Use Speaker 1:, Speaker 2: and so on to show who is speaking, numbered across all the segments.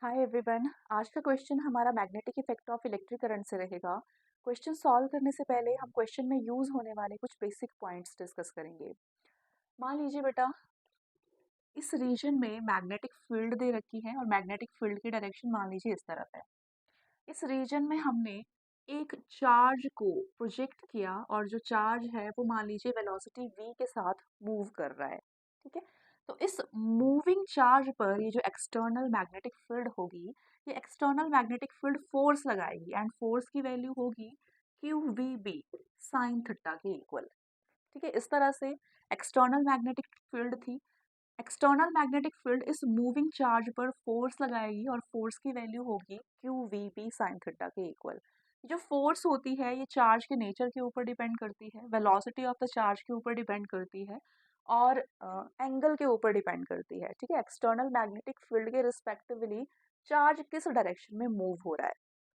Speaker 1: Hi everyone. आज का question हमारा magnetic effect of electric current से रहेगा। क्वेश्चन सॉल्व करने से पहले हम क्वेश्चन में यूज होने वाले कुछ बेसिक पॉइंट्स डिस्कस करेंगे। मान लीजिए बेटा, इस रीजन में मैग्नेटिक फील्ड दे रखी है और मैग्नेटिक फील्ड की डायरेक्शन मान लीजिए इस तरफ है। इस रीजन में हमने एक चार्ज को प्रोजेक्ट किया और जो चार्ज है वो मान लीजिए वेलोसिटी v के साथ मूव कर रहा है। ठीक है, तो इस मूविंग चार्ज पर ये जो एक्सटर्नल मैग्नेटिक फील्ड होगी, ये एक्सटर्नल मैग्नेटिक फील्ड फोर्स लगाएगी एंड फोर्स की वैल्यू होगी Q V B sine theta के इक्वल। ठीक है, इस तरह से एक्सटर्नल मैग्नेटिक फील्ड थी। एक्सटर्नल मैग्नेटिक फील्ड इस मूविंग चार्ज पर फोर्स लगाएगी और फोर्स की वैल्यू होगी Q V B sine theta के इक्वल। जो फोर्स होती है ये चार्ज के नेचर के ऊपर डिपेंड करती है, वेलोसिटी ऑफ द चार्ज के ऊपर डिपेंड करती है और एंगल के ऊपर डिपेंड करती है। ठीक है, एक्सटर्नल मैग्नेटिक फील्ड के रिस्पेक्टिवली चार्ज किस डायरेक्शन में मूव हो रहा है।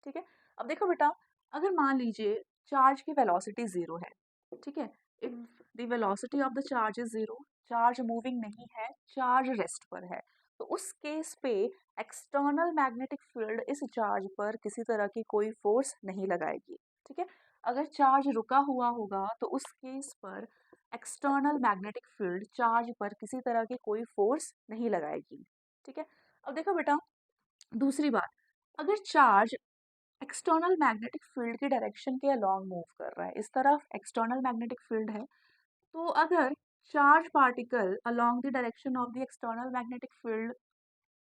Speaker 1: ठीक है, अब देखो बेटा, अगर मान लीजिए चार्ज की वेलोसिटी जीरो है। ठीक है, if the velocity of the charge is zero, charge moving नहीं है, चार्ज रेस्ट पर है, तो उस केस पे एक्सटर्नल मैग्नेटिक फील्ड इस चार्ज पर किसी तरह की कोई फोर्स नहीं लगाएगी। ठीक है, अगर चार्ज रुका हुआ होगा तो उस केस पर एक्सटर्नल मैग्नेटिक फील्ड चार्ज पर किसी तरह की कोई फोर्स नहीं लगाएगी। ठीक है, अब देखो बेटा, दूसरी बात, अगर चार्ज एक्सटर्नल मैग्नेटिक फील्ड की डायरेक्शन के अलोंग मूव कर रहा है, इस तरफ एक्सटर्नल मैग्नेटिक फील्ड है, तो अगर charge particle along the direction of the external magnetic field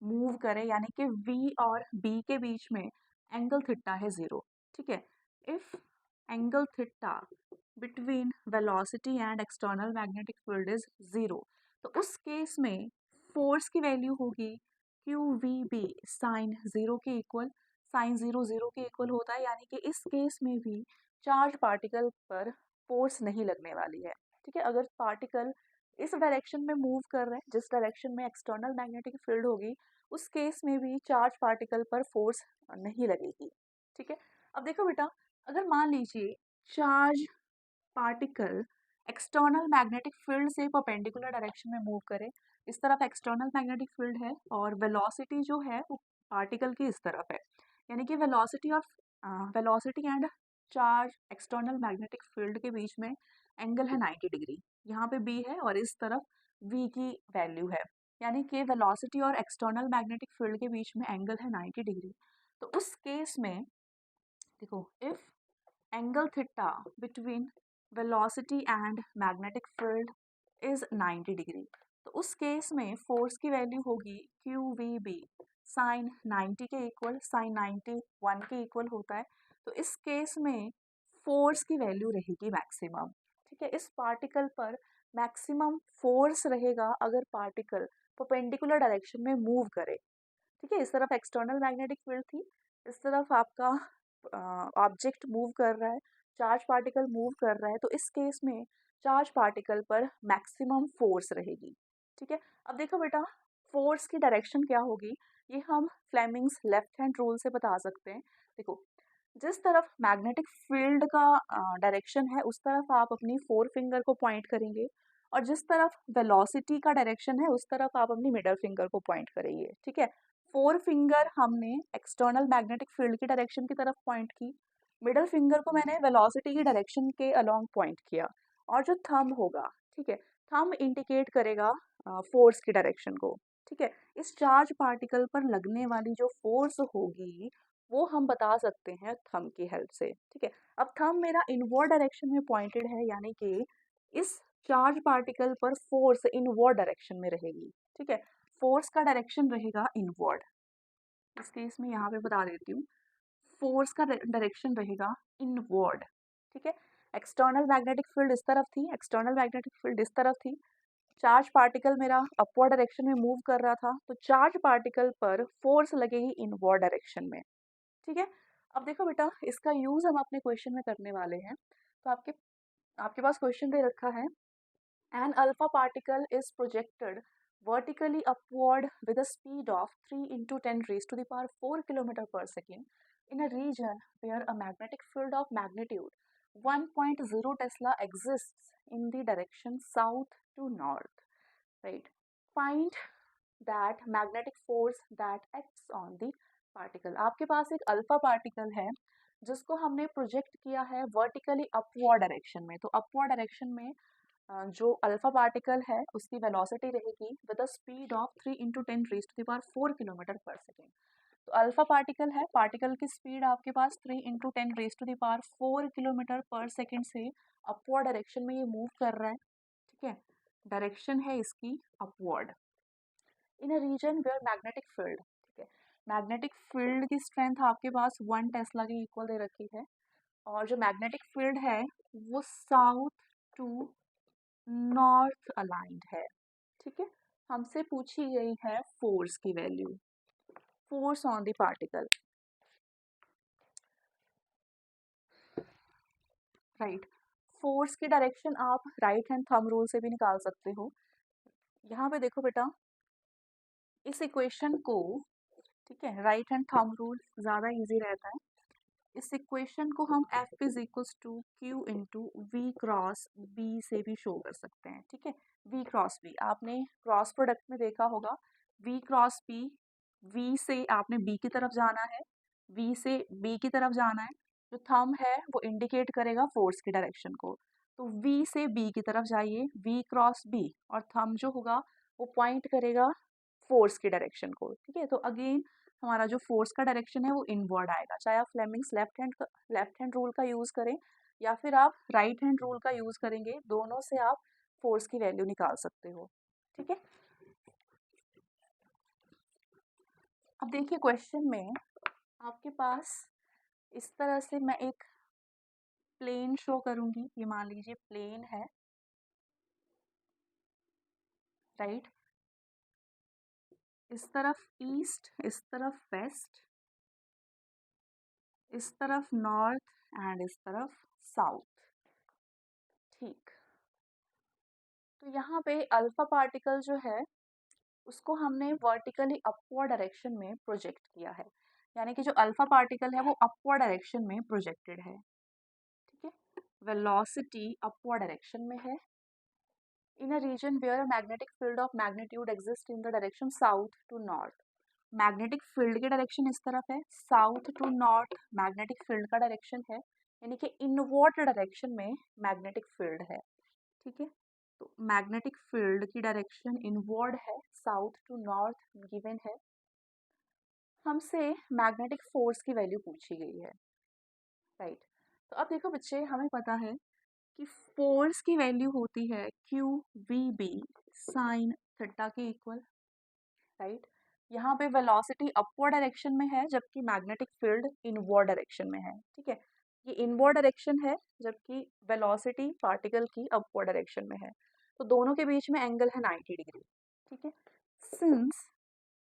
Speaker 1: move करे, यानी कि v और b के बीच में एंगल थीटा है जीरो। ठीक है, if angle theta between velocity and external magnetic field is zero, तो उस केस में फोर्स की वैल्यू होगी Q V B sine zero के इक्वल। साइन जीरो जीरो के इक्वल होता है, यानी कि इस केस में भी चार्ज पार्टिकल पर फोर्स नहीं लगने वाली है। ठीक है, अगर पार्टिकल इस डायरेक्शन में मूव कर रहे हैं जिस डायरेक्शन में एक्सटर्नल मैग्नेटिक फील्ड होगी, उस केस में भी चार्ज पार्टिकल पर फोर्स नहीं लगेगी। ठीक है, अब देखो बेटा, अगर मान लीजिए charge particle external magnetic field से परपेंडिकुलर डायरेक्शन में मूव करे, इस तरफ एक्सटर्नल मैग्नेटिक फील्ड है और वेलोसिटी जो है वो पार्टिकल की इस तरफ है, यानी कि velocity and charge external magnetic field के बीच में एंगल है 90 डिग्री। यहाँ पे बी है और इस तरफ वी की वैल्यू है, यानी कि वेलोसिटी और एक्सटर्नल मैग्नेटिक फील्ड के बीच में एंगल है 90 डिग्री। तो उस केस में देखो, if angle theta between velocity and magnetic field is 90 degree, तो उस केस में फोर्स की वैल्यू होगी क्यू वी बी साइन 90 के इक्वल। साइन 90 1 के इक्वल होता है, तो इस केस में फोर्स की वैल्यू रहेगी मैक्सिमम। ठीक है, इस पार्टिकल पर मैक्सिमम फोर्स रहेगा अगर पार्टिकल परपेंडिकुलर डायरेक्शन में मूव करे। ठीक है, इस तरफ एक्सटर्नल मैग्नेटिक फील्ड थी, इस तरफ आपका ऑब्जेक्ट मूव कर रहा है, चार्ज पार्टिकल मूव कर रहा है, तो इस केस में चार्ज पार्टिकल पर मैक्सिमम फोर्स रहेगी। ठीक है, अब देखो बेटा, फोर्स की डायरेक्शन क्या होगी, ये हम फ्लेमिंग्स लेफ्ट हैंड रूल से बता सकते हैं। देखो, जिस तरफ मैग्नेटिक फील्ड का डायरेक्शन है उस तरफ आप अपनी फोर फिंगर को पॉइंट करेंगे और जिस तरफ वेलोसिटी का डायरेक्शन है उस तरफ आप अपनी मिडल फिंगर को पॉइंट करेंगे। ठीक है, फोर फिंगर हमने एक्सटर्नल मैग्नेटिक फील्ड की डायरेक्शन की तरफ पॉइंट की, मिडल फिंगर को मैंने वेलोसिटी की डायरेक्शन के अलोंग पॉइंट किया और जो थंब होगा, ठीक है, थंब इंडिकेट करेगा फोर्स की डायरेक्शन को। ठीक है, इस चार्ज पार्टिकल पर लगने वाली जो फोर्स होगी वो हम बता सकते हैं थंब की हेल्प से। ठीक है, अब थंब मेरा इनवर्ड डायरेक्शन में पॉइंटेड है, यानी कि इस चार्ज पार्टिकल पर फोर्स इनवर्ड डायरेक्शन में रहेगी। ठीक है, फोर्स का डायरेक्शन रहेगा इनवर्ड। इस केस में यहाँ पे बता देती हूँ, फोर्स का डायरेक्शन रहेगा इनवर्ड। ठीक है, एक्सटर्नल मैग्नेटिक फील्ड इस तरफ थी, एक्सटर्नल मैग्नेटिक फील्ड इस तरफ थी, चार्ज पार्टिकल मेरा अपवर्ड डायरेक्शन में मूव कर रहा था, तो चार्ज पार्टिकल पर फोर्स लगेगी इनवर्ड डायरेक्शन में। ठीक है, अब देखो बेटा, इसका यूज हम अपने क्वेश्चन में करने वाले हैं। तो आपके आपके पास क्वेश्चन दे रखा है, an alpha particle is projected vertically upward with a speed of 3 into 10 raised to the power 4 km per second in a region where a magnetic field of magnitude 1.0 Tesla exists in the direction south to north. Right? Find that magnetic force that acts on the particle. आपके पास एक alpha particle है जिसको हमने project किया है vertically upward direction में। तो upward direction में जो अल्फा पार्टिकल है उसकी वेलोसिटी रहेगी with a speed of 3 into 10 raise to the power 4 kilometre per second. तो अल्फा पार्टिकल है, पार्टिकल की स्पीड आपके पास 3 into 10 raise to the power 4 kilometre per second से अपवर्ड डायरेक्शन में ये मूव कर रहा है। ठीक है, डायरेक्शन है इसकी upward in a region where magnetic field. ठीक है, मैग्नेटिक फील्ड की स्ट्रेंथ आपके पास 1 टेस्ला के इक्वल दे रखी है और जो मैग्नेटिक फील्ड है वो साउथ टू नॉर्थ अलाइंड है। ठीक है, हमसे पूछी गई है फोर्स की value, force on the particle. Right, force की डायरेक्शन आप राइट हैंड थंब रूल से भी निकाल सकते हो। यहाँ पे देखो बेटा, इस इक्वेशन को, ठीक है, राइट हैंड थंब रूल ज़्यादा इजी रहता है। इस इक्वेशन को हम F is equals to Q into V cross B से भी शो कर सकते हैं। ठीक है, वी क्रॉस बी आपने क्रॉस प्रोडक्ट में देखा होगा, वी क्रॉस बी, वी से आपने बी की तरफ जाना है, वी से बी की तरफ जाना है, जो थंब है वो इंडिकेट करेगा फोर्स की डायरेक्शन को। तो वी से बी की तरफ जाइए, वी क्रॉस बी, और थंब जो होगा वो पॉइंट करेगा फोर्स की डायरेक्शन को। ठीक है, तो अगेन हमारा जो फोर्स का डायरेक्शन है वो इनवर्ड आएगा, चाहे आप फ्लेमिंग्स लेफ्ट हैंड रूल का यूज़ करें या फिर आप राइट हैंड रूल का यूज़ करेंगे, दोनों से आप फोर्स की वैल्यू निकाल सकते हो। ठीक है, अब देखिए क्वेश्चन में आपके पास इस तरह से मैं एक प्लेन शो करूंगी, ये मान लीजिए प्लेन है, राइट, इस तरफ ईस्ट, इस तरफ वेस्ट, इस तरफ नॉर्थ एंड इस तरफ साउथ। ठीक, तो यहाँ पे अल्फा पार्टिकल जो है उसको हमने वर्टिकली अपवर्ड डायरेक्शन में प्रोजेक्ट किया है, यानी कि जो अल्फा पार्टिकल है वो अपवर्ड डायरेक्शन में प्रोजेक्टेड है। ठीक है, वेलोसिटी अपवर्ड डायरेक्शन में है in a region where a magnetic field of magnitude exist in the direction south to north. Magnetic field की डायरेक्शन इस तरफ है, south to north magnetic field का डायरेक्शन है, यानी कि इनवर्ड डायरेक्शन में मैग्नेटिक फील्ड है। ठीक है, तो मैग्नेटिक फील्ड की डायरेक्शन इनवर्ड है, साउथ टू नॉर्थ गिवन है। हमसे मैग्नेटिक फोर्स की वैल्यू पूछी गई है, राइट। तो अब देखो बच्चे, हमें पता है कि फोर्स की वैल्यू होती है Q V B sine theta के इक्वल, राइट। यहाँ पे वेलोसिटी अपवर्ड डायरेक्शन में है जबकि मैग्नेटिक फील्ड इनवर्ड डायरेक्शन में है। ठीक है, ये इनवर्ड डायरेक्शन है जबकि वेलोसिटी पार्टिकल की अपवर्ड डायरेक्शन में है, तो दोनों के बीच में एंगल है 90 डिग्री। ठीक है, since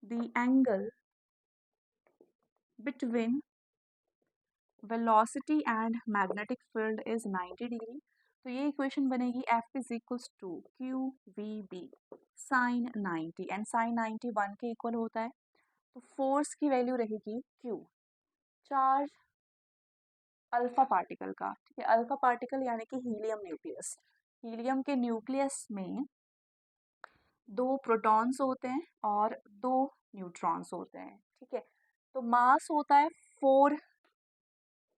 Speaker 1: the angle between velocity and magnetic field is 90 degree, तो ये इक्वेशन बनेगी F is equals to Q V B sine 90, and sine 90 1 के इक्वल होता है। तो फोर्स की वैल्यू रहेगी Q, चार्ज अल्फा पार्टिकल का। ठीक है, अल्फा पार्टिकल यानी कि हीलियम न्यूक्लियस, हीलियम के न्यूक्लियस में 2 प्रोटॉन्स होते हैं और 2 न्यूट्रॉन्स होते हैं। ठीक है, तो मास होता है 4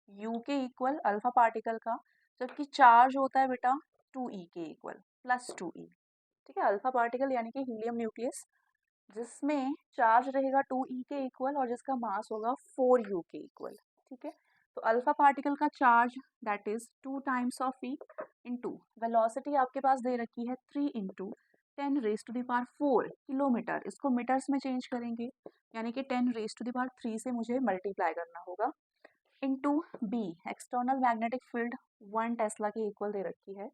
Speaker 1: U के इक्वल अल्फा पार्टिकल का, जबकि चार्ज होता है बेटा 2E के इक्वल, +2E। ठीक है, अल्फा पार्टिकल यानी कि हीलियम न्यूक्लियस जिसमें चार्ज रहेगा 2E के इक्वल और जिसका मास होगा 4U के इक्वल। ठीक है, तो अल्फा पार्टिकल का charge that is 2 times of E into velocity आपके पास दे रखी है 3 into 10 raise to the power 4 kilometre, इसको मीटर्स में चेंज करेंगे, यानी कि 10 रेज टू द पावर 3 से मुझे मल्टीप्लाई करना होगा, into B external magnetic field 1 tesla के इक्वल दे रखी है।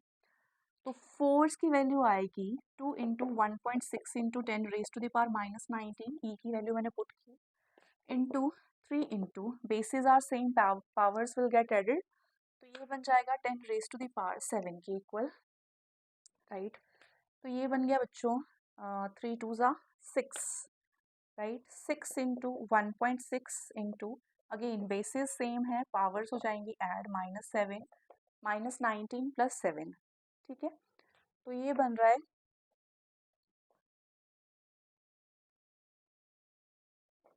Speaker 1: तो फोर्स की वैल्यू आएगी 2 into 1.6 into 10 raise to the power -19, E की वैल्यू मैंने पुट की, into 3 into bases are same, powers will get added, तो ये बन जाएगा 10 रेज टू द पावर 7 के इक्वल, राइट। तो ये बन गया बच्चों 3 टू ज़ा 6, right, 6 into 1.6 into, again basis same है, पावर्स हो जाएंगी ऐड, -7 -19 + 7। ठीक है, तो ये बन रहा है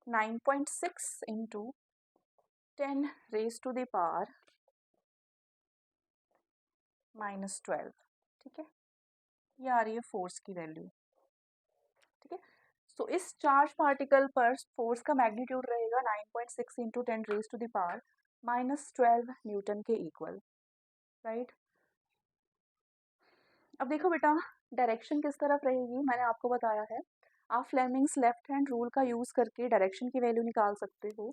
Speaker 1: 9.6 into 10 raise to the power -12। ठीक है, ये आ रही है फोर्स की वैल्यू। ठीक है, सो इस चार्ज पार्टिकल पर फोर्स का मैग्नीट्यूड रहेगा 9.6 into 10 raise to the power -12 newton के इक्वल, राइट। अब देखो बेटा, डायरेक्शन किस तरफ रहेगी, मैंने आपको बताया है। आप फ्लेमिंग्स लेफ्ट हैंड रूल का यूज़ करके डायरेक्शन की वैल्यू निकाल सकते हो।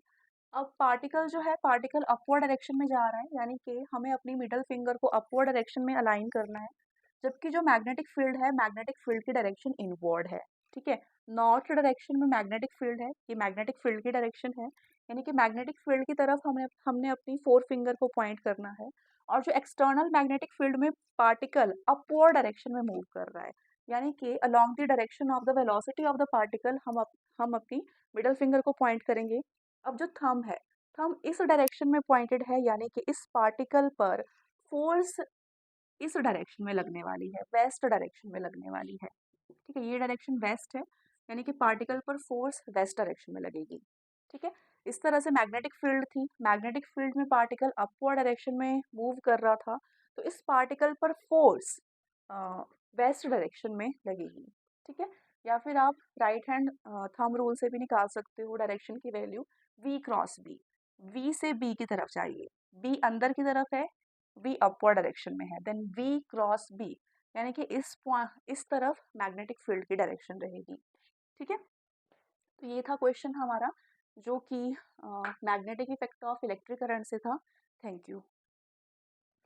Speaker 1: अब पार्टिकल जो है, पार्टिकल अपवर्ड डायरेक्शन में जा रहा है, यानी कि हमें अपनी मिडल फिंगर को अपवर्ड डायरेक्शन में अलाइन करना है, जबकि जो मैग्नेटिक फील्ड है, मैग्नेटिक फील्ड की डायरेक्शन इनवर्ड है। ठीक है, नॉर्थ डायरेक्शन में मैग्नेटिक फील्ड है, ये मैग्नेटिक फील्ड की डायरेक्शन है, यानी कि मैग्नेटिक फील्ड की तरफ हमने अपनी फोर फिंगर को पॉइंट करना है। और जो एक्सटर्नल मैग्नेटिक फील्ड में पार्टिकल अपवर्ड डायरेक्शन में मूव कर रहा है, यानी कि along the direction of the velocity of the particle हम अपनी मिडल फिंगर को पॉइंट करेंगे। अब जो थंब है, थंब इस डायरेक्शन में पॉइंटेड है, यानी कि इस पार्टिकल पर फोर्स इस डायरेक्शन में लगने वाली है, वेस्ट डायरेक्शन में लगने वाली है। ठीक है, ये डायरेक्शन वेस्ट है, यानी कि पार्टिकल पर फोर्स वेस्ट डायरेक्शन में लगेगी। ठीक है, इस तरह से मैग्नेटिक फील्ड थी, मैग्नेटिक फील्ड में पार्टिकल अपवर्ड डायरेक्शन में मूव कर रहा था, तो इस पार्टिकल पर फोर्स वेस्ट डायरेक्शन में लगेगी। ठीक है, या फिर आप राइट हैंड थंब रूल से भी निकाल सकते हो डायरेक्शन की value, v cross B. v से b की तरफ जाइए, b अंदर की तरफ है, v अपवर्ड डायरेक्शन में है, देन v क्रॉस b, यानी कि इस तरफ मैग्नेटिक फील्ड की डायरेक्शन रहेगी। ठीक है, तो ये था क्वेश्चन हमारा, जो कि magnetic effect of electric current से था। Thank you.